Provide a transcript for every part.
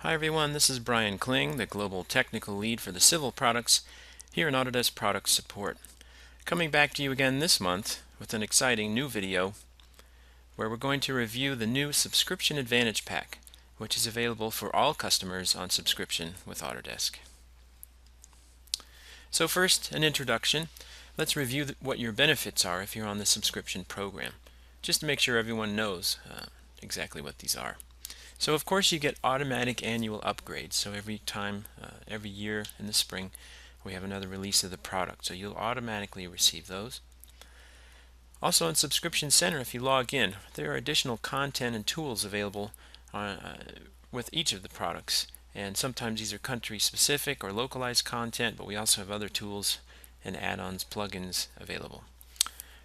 Hi everyone, this is Brian Kling, the Global Technical Lead for the Civil Products here in Autodesk Product Support. Coming back to you again this month with an exciting new video where we're going to review the new Subscription Advantage Pack, which is available for all customers on subscription with Autodesk. So first, an introduction. Let's review what your benefits are if you're on the subscription program, just to make sure everyone knows exactly what these are. So of course you get automatic annual upgrades. So every year in the spring, we have another release of the product. So you'll automatically receive those. Also in Subscription Center, if you log in, there are additional content and tools available with each of the products. And sometimes these are country specific or localized content, but we also have other tools and add-ons, plugins available.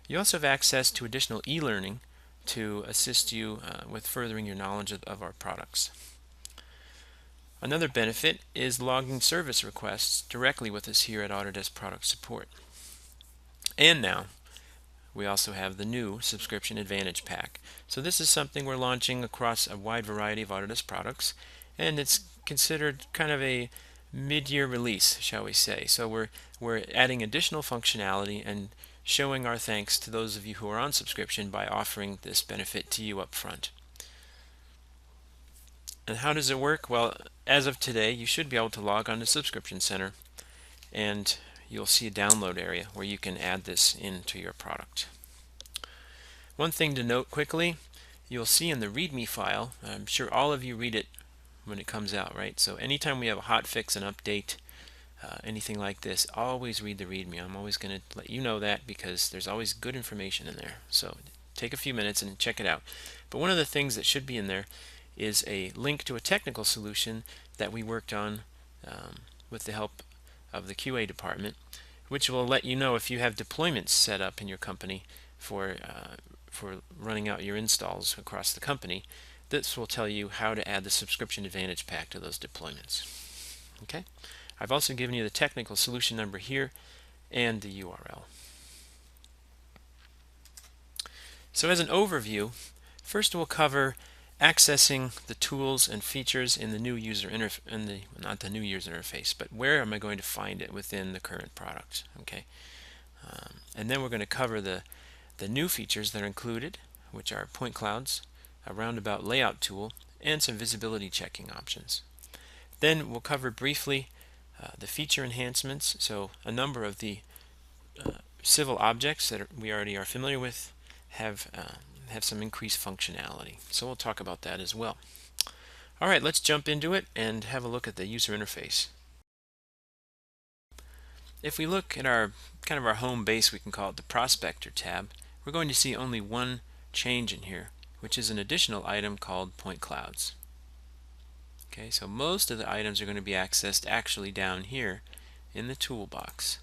You also have access to additional e-learning to assist you with furthering your knowledge of our products. Another benefit is logging service requests directly with us here at Autodesk Product Support. And now we also have the new Subscription Advantage Pack. So this is something we're launching across a wide variety of Autodesk products, and it's considered kind of a mid-year release, shall we say. So we're adding additional functionality and showing our thanks to those of you who are on subscription by offering this benefit to you up front. And how does it work? Well, as of today, you should be able to log on to Subscription Center and you'll see a download area where you can add this into your product. One thing to note quickly, you'll see in the README file, I'm sure all of you read it when it comes out, right? So anytime we have a hot fix, an update, anything like this, always read the README. I'm always going to let you know that because there's always good information in there. So take a few minutes and check it out. But one of the things that should be in there is a link to a technical solution that we worked on with the help of the QA department, which will let you know if you have deployments set up in your company for running out your installs across the company. This will tell you how to add the Subscription Advantage Pack to those deployments. Okay. I've also given you the technical solution number here and the URL. So as an overview, first we'll cover accessing the tools and features in the new user interface, not the new user interface, but where am I going to find it within the current product? Okay, and then we're going to cover the new features that are included, which are point clouds, a roundabout layout tool, and some visibility checking options. Then we'll cover briefly the feature enhancements, so a number of the civil objects that we already are familiar with have some increased functionality. So we'll talk about that as well. All right, let's jump into it and have a look at the user interface. If we look at our home base, we can call it the Prospector tab, we're going to see only one change in here, which is an additional item called point clouds. Okay, so most of the items are going to be accessed actually down here in the toolbox.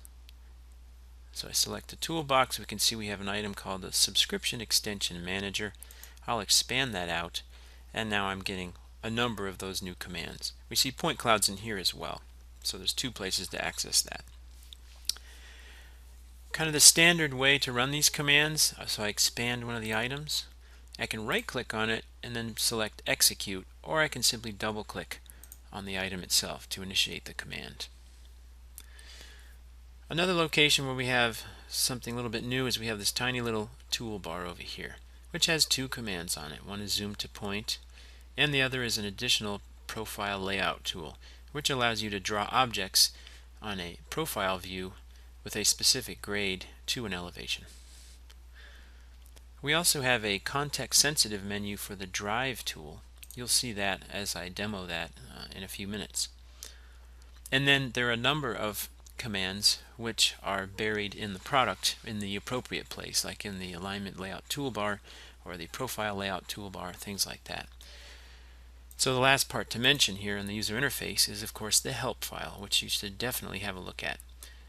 So I select the toolbox, we can see we have an item called the Subscription Extension Manager. I'll expand that out, and now I'm getting a number of those new commands. We see point clouds in here as well, so there's two places to access that. Kind of the standard way to run these commands, so I expand one of the items, I can right click on it and then select execute, or I can simply double click on the item itself to initiate the command. Another location where we have something a little bit new is we have this tiny little toolbar over here, which has two commands on it. One is zoom to point, and the other is an additional profile layout tool, which allows you to draw objects on a profile view with a specific grade to an elevation. We also have a context-sensitive menu for the Drive tool. You'll see that as I demo that in a few minutes. And then there are a number of commands which are buried in the product in the appropriate place, like in the Alignment Layout toolbar or the Profile Layout toolbar, things like that. So the last part to mention here in the user interface is, of course, the Help file, which you should definitely have a look at.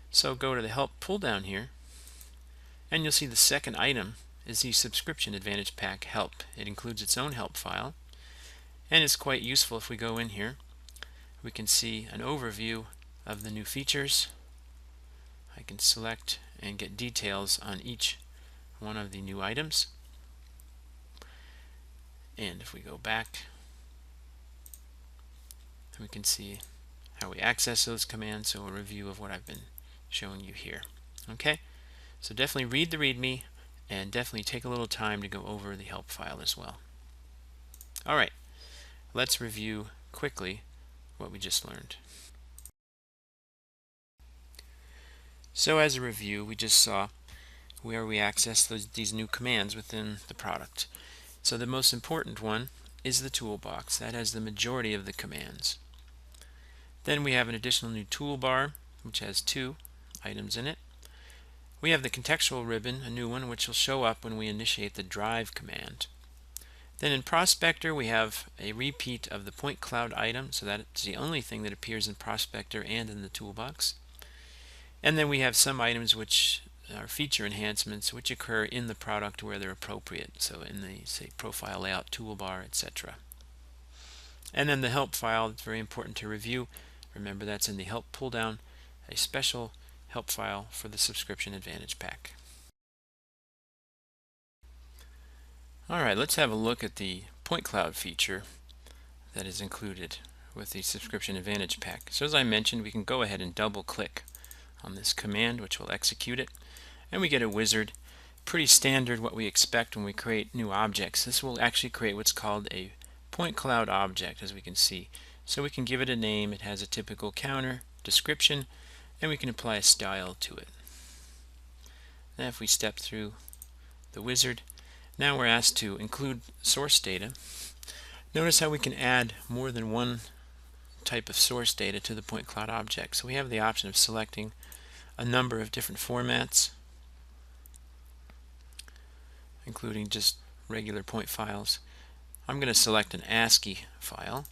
So go to the Help pull down here, and you'll see the second item is the Subscription Advantage Pack Help. It includes its own help file, and it's quite useful. If we go in here, we can see an overview of the new features. I can select and get details on each one of the new items. And if we go back, And we can see how we access those commands, so a review of what I've been showing you here. Okay, so definitely read the README and definitely take a little time to go over the help file as well. All right, let's review quickly what we just learned. So as a review, we just saw where we access these new commands within the product. So the most important one is the toolbox. That has the majority of the commands. Then we have an additional new toolbar, which has 2 items in it. We have the contextual ribbon, a new one, which will show up when we initiate the drive command. Then in Prospector, we have a repeat of the point cloud item, so that's the only thing that appears in Prospector and in the toolbox. And then we have some items which are feature enhancements which occur in the product where they're appropriate, so in the, say, profile layout toolbar, etc. And then the help file, it's very important to review. Remember, that's in the help pull down, a special help file for the Subscription Advantage Pack. Alright, let's have a look at the point cloud feature that is included with the Subscription Advantage Pack. So as I mentioned, we can go ahead and double click on this command, which will execute it, and we get a wizard. Pretty standard what we expect when we create new objects. This will actually create what's called a point cloud object, as we can see. So we can give it a name. It has a typical counter, description, and we can apply a style to it. Now if we step through the wizard, now we're asked to include source data. Notice how we can add more than one type of source data to the point cloud object. So we have the option of selecting a number of different formats, including just regular point files. I'm going to select an ASCII file.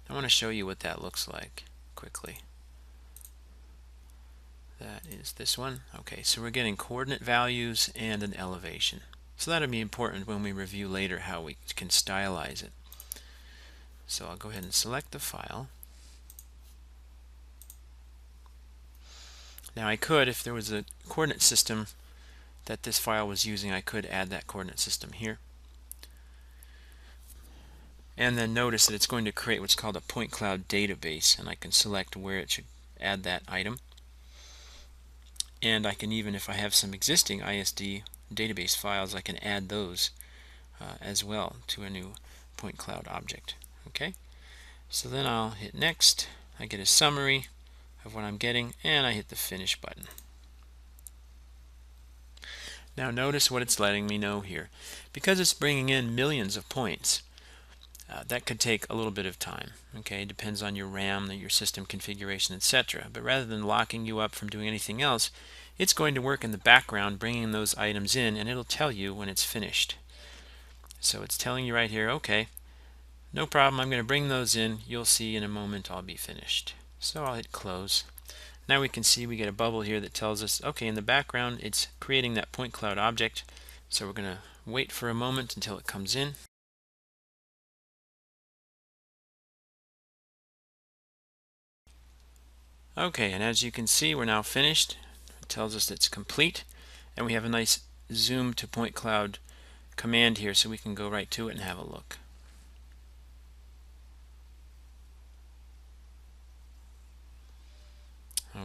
I want to show you what that looks like quickly. That is this one. Okay, so we're getting coordinate values and an elevation. So that'll be important when we review later how we can stylize it. So I'll go ahead and select the file. Now I could, if there was a coordinate system that this file was using, I could add that coordinate system here. And then notice that it's going to create what's called a point cloud database, and I can select where it should add that item. And I can even, if I have some existing ISD database files, I can add those as well to a new point cloud object. Okay, so then I'll hit next. I get a summary of what I'm getting, and I hit the finish button. Now notice what it's letting me know here. Because it's bringing in millions of points, that could take a little bit of time. Okay, it depends on your RAM, your system configuration, etc. But rather than locking you up from doing anything else, it's going to work in the background bringing those items in, and it'll tell you when it's finished. So it's telling you right here, okay, no problem, I'm going to bring those in. You'll see in a moment I'll be finished. So I'll hit close. Now we can see we get a bubble here that tells us, okay, in the background it's creating that point cloud object. So we're going to wait for a moment until it comes in. Okay, and as you can see, we're now finished. It tells us it's complete, and we have a nice zoom to point cloud command here, so we can go right to it and have a look.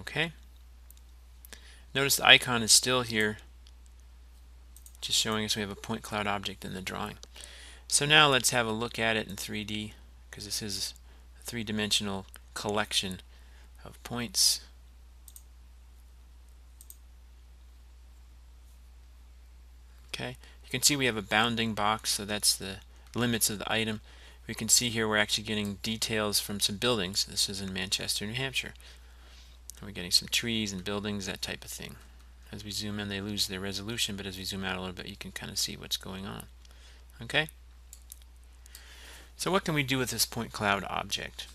Okay, notice the icon is still here, just showing us we have a point cloud object in the drawing. So now let's have a look at it in 3D, because this is a three-dimensional collection of points. Okay, you can see we have a bounding box, so that's the limits of the item. We can see here we're actually getting details from some buildings. This is in Manchester, New Hampshire. We're getting some trees and buildings, that type of thing. As we zoom in, they lose their resolution, but as we zoom out a little bit, you can kind of see what's going on. Okay? So what can we do with this point cloud object?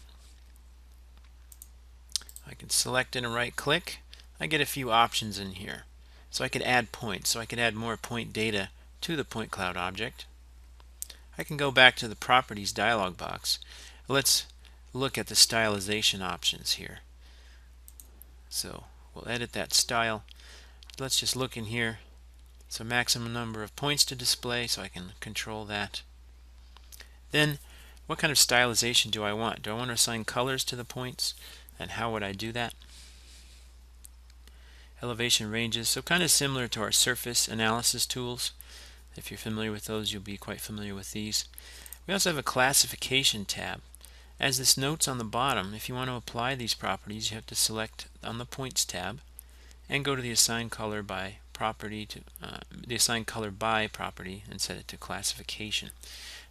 I can select it and right click. I get a few options in here. So I could add points, so I could add more point data to the point cloud object. I can go back to the properties dialog box. Let's look at the stylization options here. So we'll edit that style. Let's just look in here. So maximum number of points to display, so I can control that. Then what kind of stylization do I want? Do I want to assign colors to the points? And how would I do that? Elevation ranges, so kind of similar to our surface analysis tools. If you're familiar with those, you'll be quite familiar with these. We also have a classification tab. As this notes on the bottom, if you want to apply these properties, you have to select on the Points tab and go to the Assign Color by Property property and set it to Classification.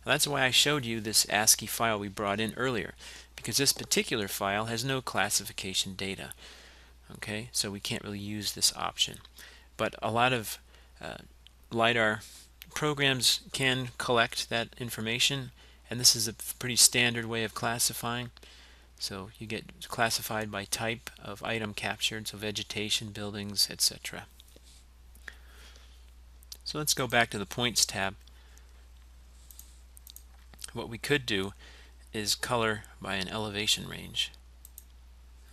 Now, that's why I showed you this ASCII file we brought in earlier, because this particular file has no classification data. Okay, so we can't really use this option. But a lot of LiDAR programs can collect that information, and this is a pretty standard way of classifying. So you get classified by type of item captured, so vegetation, buildings, etc. So let's go back to the Points tab. What we could do is color by an elevation range.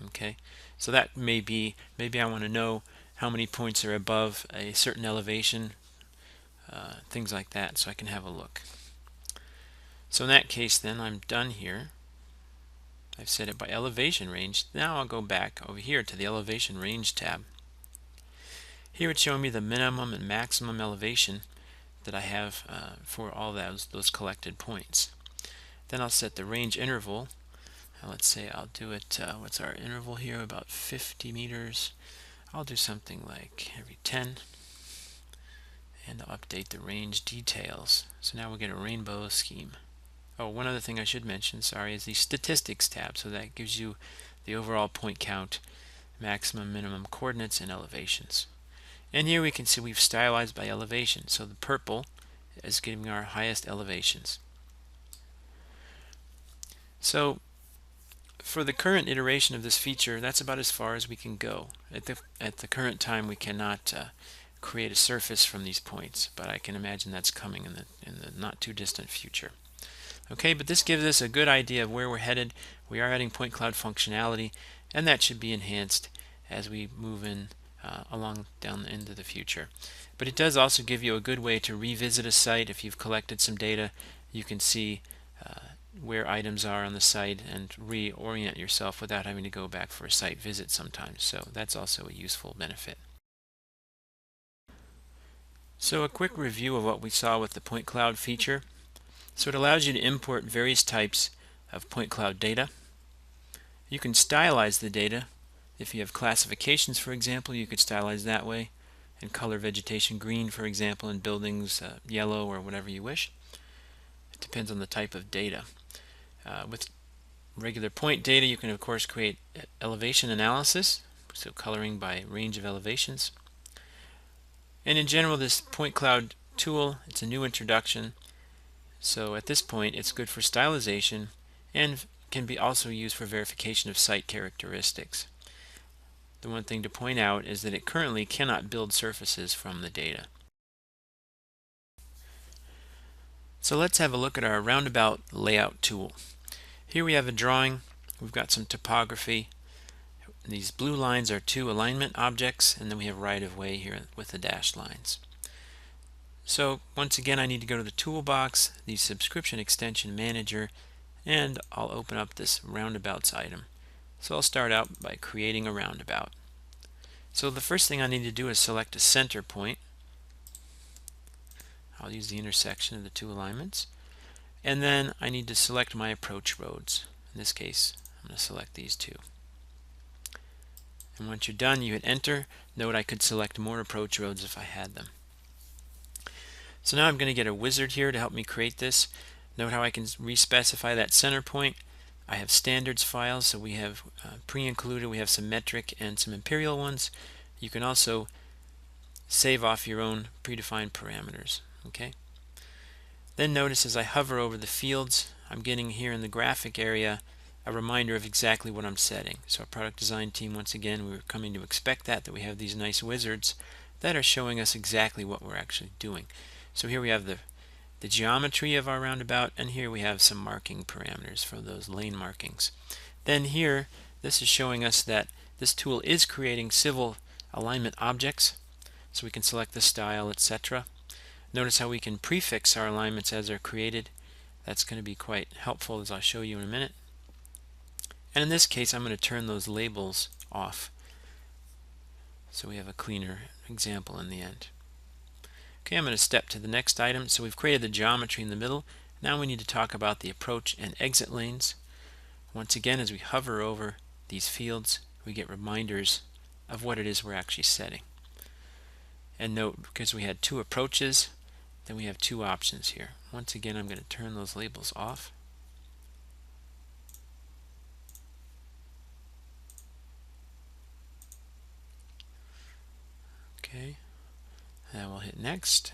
Okay, so that may be, maybe I want to know how many points are above a certain elevation, things like that, so I can have a look. So in that case, then I'm done here. I've set it by elevation range. Now I'll go back over here to the elevation range tab. Here it's showing me the minimum and maximum elevation that I have for all those collected points. Then I'll set the range interval. Let's say I'll do it, what's our interval here, about 50 meters. I'll do something like every 10. And I'll update the range details. So now we'll get a rainbow scheme. Oh, one other thing I should mention, sorry, is the Statistics tab. So that gives you the overall point count, maximum, minimum coordinates, and elevations. And here we can see we've stylized by elevation. So the purple is giving our highest elevations. So for the current iteration of this feature, that's about as far as we can go. At the current time, we cannot create a surface from these points, but I can imagine that's coming in the not too distant future. Okay, but this gives us a good idea of where we're headed. We are adding point cloud functionality, and that should be enhanced as we move in along down into the future. But it does also give you a good way to revisit a site. If you've collected some data, you can see where items are on the site and reorient yourself without having to go back for a site visit sometimes. So that's also a useful benefit. So a quick review of what we saw with the point cloud feature. So it allows you to import various types of point cloud data. You can stylize the data. If you have classifications, for example, you could stylize that way and color vegetation green, for example, and buildings yellow or whatever you wish. It depends on the type of data. With regular point data, you can of course create elevation analysis, so coloring by range of elevations. And in general, this point cloud tool, it's a new introduction. So at this point, it's good for stylization and can be also used for verification of site characteristics. The one thing to point out is that it currently cannot build surfaces from the data. So let's have a look at our roundabout layout tool. Here we have a drawing. We've got some topography. These blue lines are two alignment objects, and then we have right-of-way here with the dashed lines. So once again, I need to go to the toolbox, the subscription extension manager, and I'll open up this roundabouts item. So I'll start out by creating a roundabout. So the first thing I need to do is select a center point. I'll use the intersection of the two alignments. And then I need to select my approach roads. In this case, I'm going to select these two. And once you're done, you hit enter. Note I could select more approach roads if I had them. So now I'm going to get a wizard here to help me create this. Note how I can re-specify that center point. I have standards files, so we have pre-included, we have some metric and some imperial ones. You can also save off your own predefined parameters. Okay. Then notice as I hover over the fields, I'm getting here in the graphic area a reminder of exactly what I'm setting. So our product design team, once again, we were coming to expect that we have these nice wizards that are showing us exactly what we're actually doing. So here we have the geometry of our roundabout, and here we have some marking parameters for those lane markings. Then here, this is showing us that this tool is creating civil alignment objects, so we can select the style, etc. Notice how we can prefix our alignments as they're created. That's going to be quite helpful, as I'll show you in a minute. And in this case, I'm going to turn those labels off so we have a cleaner example in the end. Okay, I'm going to step to the next item. So we've created the geometry in the middle. Now we need to talk about the approach and exit lanes. Once again, as we hover over these fields, we get reminders of what it is we're actually setting. And note, because we had two approaches, then we have two options here. Once again, I'm going to turn those labels off. Okay, and we'll hit next.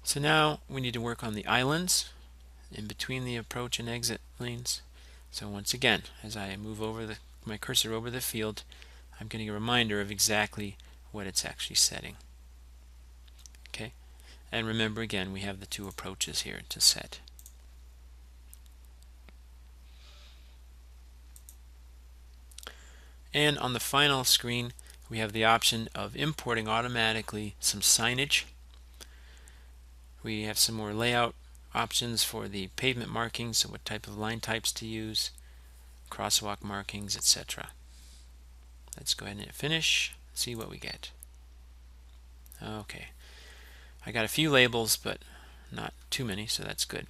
So now we need to work on the islands in between the approach and exit lanes. So once again, as I move over my cursor over the field, I'm getting a reminder of exactly what it's actually setting. Okay, and remember again, we have the two approaches here to set. And on the final screen, we have the option of importing automatically some signage. We have some more layout options for the pavement markings, so what type of line types to use, crosswalk markings, etc. Let's go ahead and hit finish, see what we get. Okay, I got a few labels, but not too many, so that's good.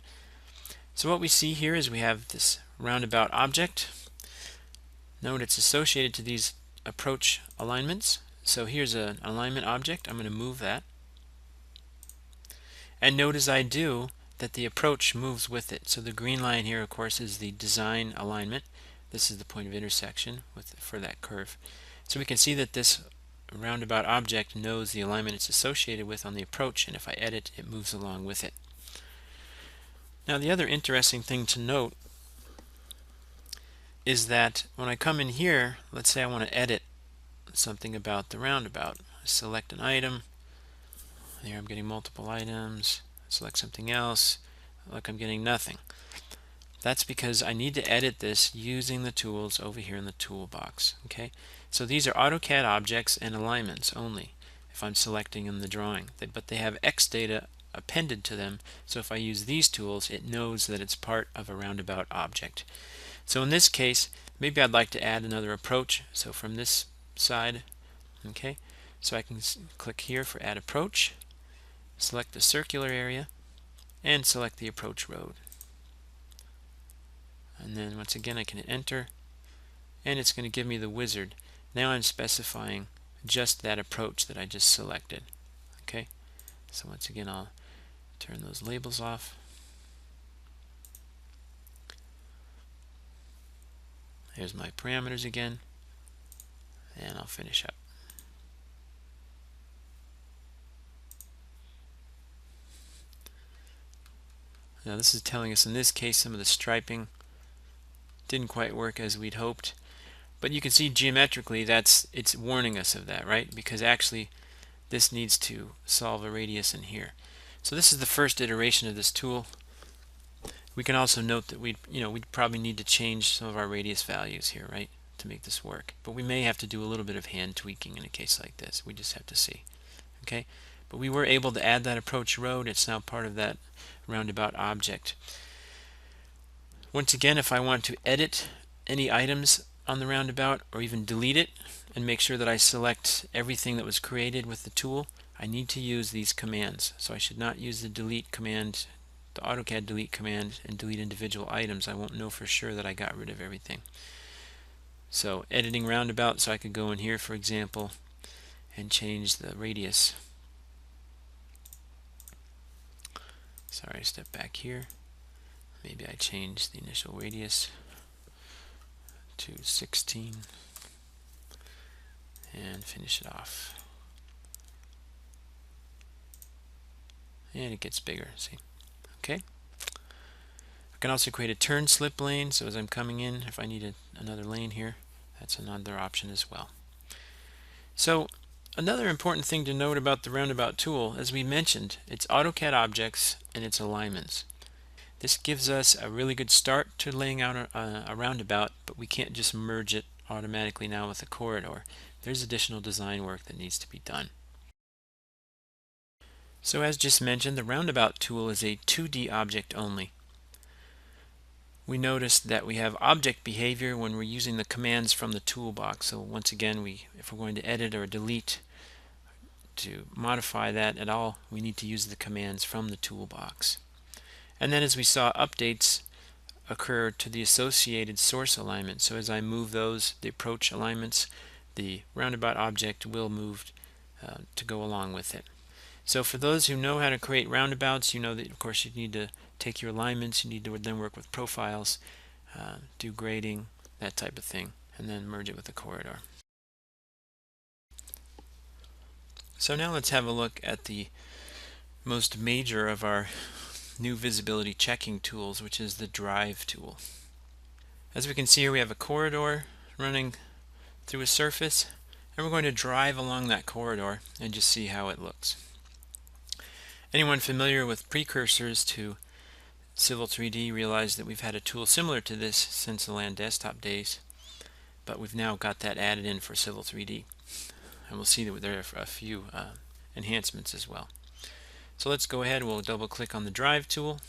So what we see here is we have this roundabout object. Note it's associated to these approach alignments. So here's an alignment object. I'm going to move that. And note as I do that the approach moves with it. So the green line here, of course, is the design alignment. This is the point of intersection for that curve. So we can see that this roundabout object knows the alignment it's associated with on the approach, and if I edit, it moves along with it. Now the other interesting thing to note is that when I come in here, let's say I want to edit something about the roundabout. I select an item. Here I'm getting multiple items. Select something else. Look, I'm getting nothing. That's because I need to edit this using the tools over here in the toolbox. Okay, so these are AutoCAD objects and alignments only if I'm selecting in the drawing, but they have X data appended to them, so if I use these tools, it knows that it's part of a roundabout object. So in this case, maybe I'd like to add another approach. So from this side, okay, so I can click here for add approach, select the circular area, and select the approach road. And then once again I can hit enter, and it's going to give me the wizard. Now I'm specifying just that approach that I just selected. Okay, so once again I'll turn those labels off. Here's my parameters again, and I'll finish up. Now this is telling us in this case some of the striping didn't quite work as we'd hoped, but you can see geometrically it's warning us of that, right? Because actually this needs to solve a radius in here. So this is the first iteration of this tool. We can also note that we'd probably need to change some of our radius values here, right, to make this work. But we may have to do a little bit of hand tweaking in a case like this. We just have to see. Okay, but we were able to add that approach road. It's now part of that roundabout object. Once again, if I want to edit any items on the roundabout or even delete it and make sure that I select everything that was created with the tool, I need to use these commands. So I should not use the delete command, the AutoCAD delete command, and delete individual items. I won't know for sure that I got rid of everything. So editing roundabout, so I could go in here, for example, and change the radius. Sorry, step back here. Maybe I change the initial radius to 16 and finish it off. And it gets bigger, see? Okay. I can also create a turn slip lane, so as I'm coming in, if I need another lane here, that's another option as well. So another important thing to note about the roundabout tool, as we mentioned, it's AutoCAD objects and its alignments. This gives us a really good start to laying out a roundabout, but we can't just merge it automatically now with a corridor. There's additional design work that needs to be done. So as just mentioned, the roundabout tool is a 2D object only. We noticed that we have object behavior when we're using the commands from the toolbox. So once again, if we're going to edit or delete, to modify that at all, we need to use the commands from the toolbox. And then as we saw, updates occur to the associated source alignment. So as I move those, the approach alignments, the roundabout object will move to go along with it. So for those who know how to create roundabouts, you know that of course you need to take your alignments, you need to then work with profiles, do grading, that type of thing, and then merge it with the corridor. So now let's have a look at the most major of our new visibility checking tools, which is the drive tool. As we can see here, we have a corridor running through a surface, and we're going to drive along that corridor and just see how it looks. Anyone familiar with precursors to Civil 3D realize that we've had a tool similar to this since the Land Desktop days, but we've now got that added in for Civil 3D. And we'll see that there are a few enhancements as well. So let's go ahead, we'll double click on the drive tool.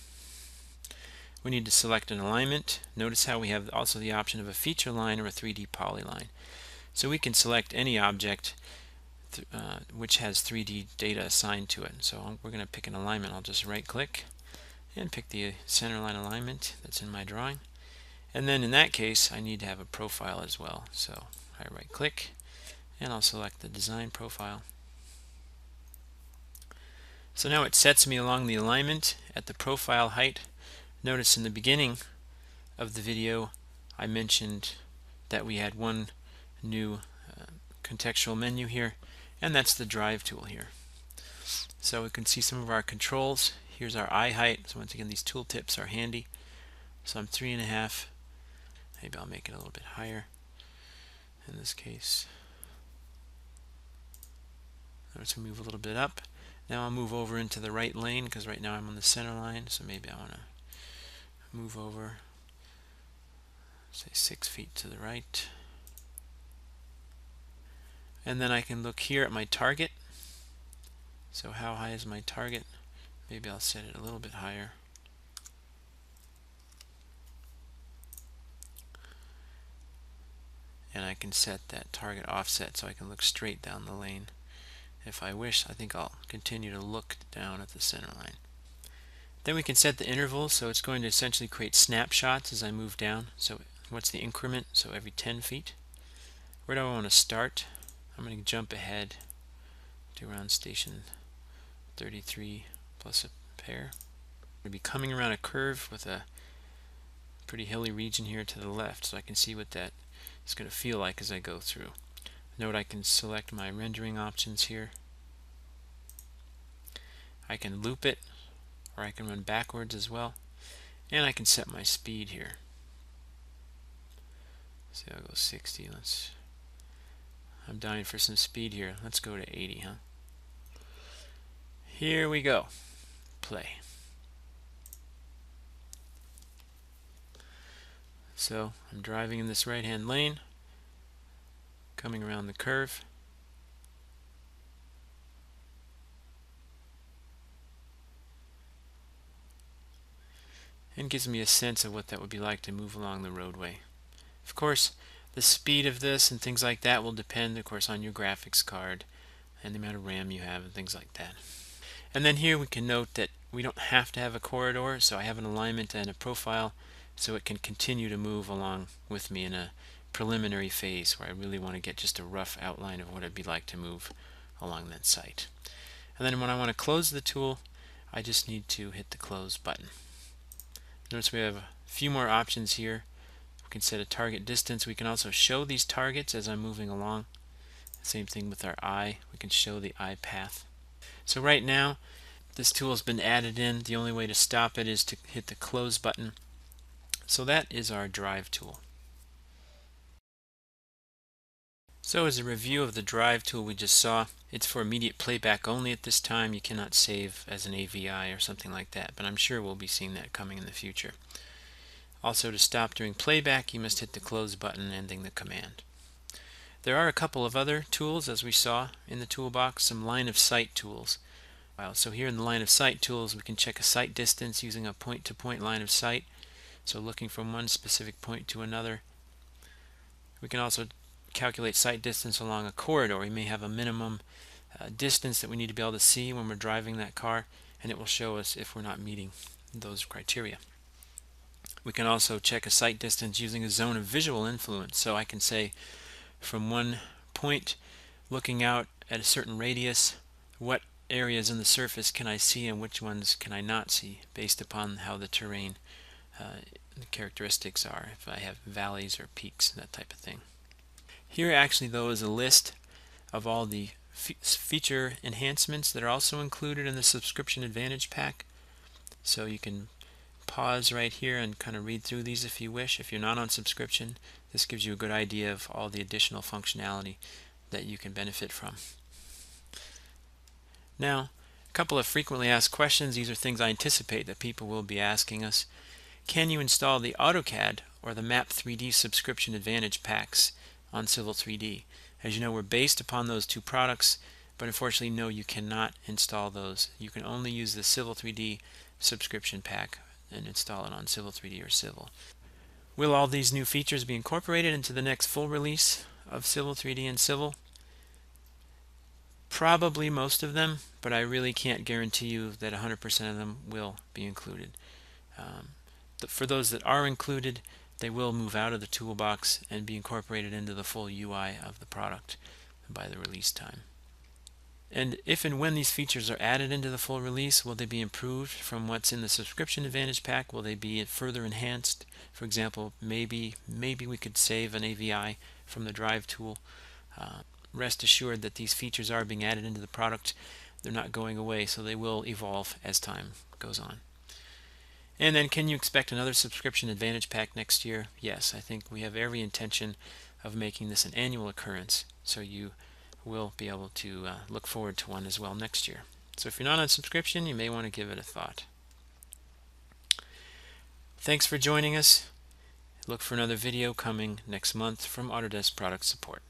We need to select an alignment. Notice how we have also the option of a feature line or a 3D polyline. So we can select any object which has 3D data assigned to it. So we're going to pick an alignment. I'll just right click and pick the center line alignment that's in my drawing. And then in that case I need to have a profile as well. So I right click and I'll select the design profile. So now it sets me along the alignment at the profile height. Notice in the beginning of the video I mentioned that we had one new contextual menu here, and that's the drive tool here. So we can see some of our controls. Here's our eye height. So once again, these tooltips are handy. So I'm 3.5. Maybe I'll make it a little bit higher in this case. Notice we move a little bit up. Now I'll move over into the right lane because right now I'm on the center line, so maybe I want to move over, say 6 feet to the right. And then I can look here at my target. So how high is my target? Maybe I'll set it a little bit higher. And I can set that target offset so I can look straight down the lane. If I wish, I think I'll continue to look down at the center line. Then we can set the interval, so it's going to essentially create snapshots as I move down. So what's the increment? So every 10 feet. Where do I want to start? I'm going to jump ahead to around station 33 plus a pair. I'm going to be coming around a curve with a pretty hilly region here to the left, so I can see what that is going to feel like as I go through. Note I can select my rendering options here. I can loop it, or I can run backwards as well, and I can set my speed here. So I'll go 60. I'm dying for some speed here. Let's go to 80, huh? Here we go. Play. So I'm driving in this right-hand lane, coming around the curve. And gives me a sense of what that would be like to move along the roadway. Of course, the speed of this and things like that will depend, of course, on your graphics card and the amount of RAM you have and things like that. And then here we can note that we don't have to have a corridor, so I have an alignment and a profile, so it can continue to move along with me in a preliminary phase where I really want to get just a rough outline of what it'd be like to move along that site. And then when I want to close the tool, I just need to hit the close button. Notice we have a few more options here. We can set a target distance. We can also show these targets as I'm moving along. Same thing with our eye. We can show the eye path. So right now, this tool has been added in. The only way to stop it is to hit the close button. So that is our drive tool. So as a review of the drive tool we just saw, it's for immediate playback only at this time. You cannot save as an AVI or something like that, but I'm sure we'll be seeing that coming in the future. Also, to stop during playback, you must hit the close button ending the command. There are a couple of other tools, as we saw in the toolbox, some line of sight tools. So here in the line of sight tools, we can check a sight distance using a point-to-point line of sight. So looking from one specific point to another. We can also calculate sight distance along a corridor. We may have a minimum distance that we need to be able to see when we're driving that car, and it will show us if we're not meeting those criteria. We can also check a sight distance using a zone of visual influence. So I can say from one point looking out at a certain radius, what areas in the surface can I see and which ones can I not see based upon how the terrain the characteristics are, if I have valleys or peaks, that type of thing. Here actually though is a list of all the feature enhancements that are also included in the Subscription Advantage Pack. So you can pause right here and kind of read through these if you wish. If you're not on subscription, this gives you a good idea of all the additional functionality that you can benefit from. Now, a couple of frequently asked questions. These are things I anticipate that people will be asking us. Can you install the AutoCAD or the Map 3D Subscription Advantage packs on Civil 3D? As you know, we're based upon those two products, but unfortunately, no, you cannot install those. You can only use the Civil 3D subscription pack and install it on Civil 3D or Civil. Will all these new features be incorporated into the next full release of Civil 3D and Civil? Probably most of them, but I really can't guarantee you that 100% of them will be included. For those that are included, they will move out of the toolbox and be incorporated into the full UI of the product by the release time. And if and when these features are added into the full release, will they be improved from what's in the Subscription Advantage Pack? Will they be further enhanced? For example, maybe we could save an AVI from the Drive tool. Rest assured that these features are being added into the product. They're not going away, so they will evolve as time goes on. And then, can you expect another Subscription Advantage Pack next year? Yes, I think we have every intention of making this an annual occurrence, so you will be able to look forward to one as well next year. So if you're not on subscription, you may want to give it a thought. Thanks for joining us. Look for another video coming next month from Autodesk Product Support.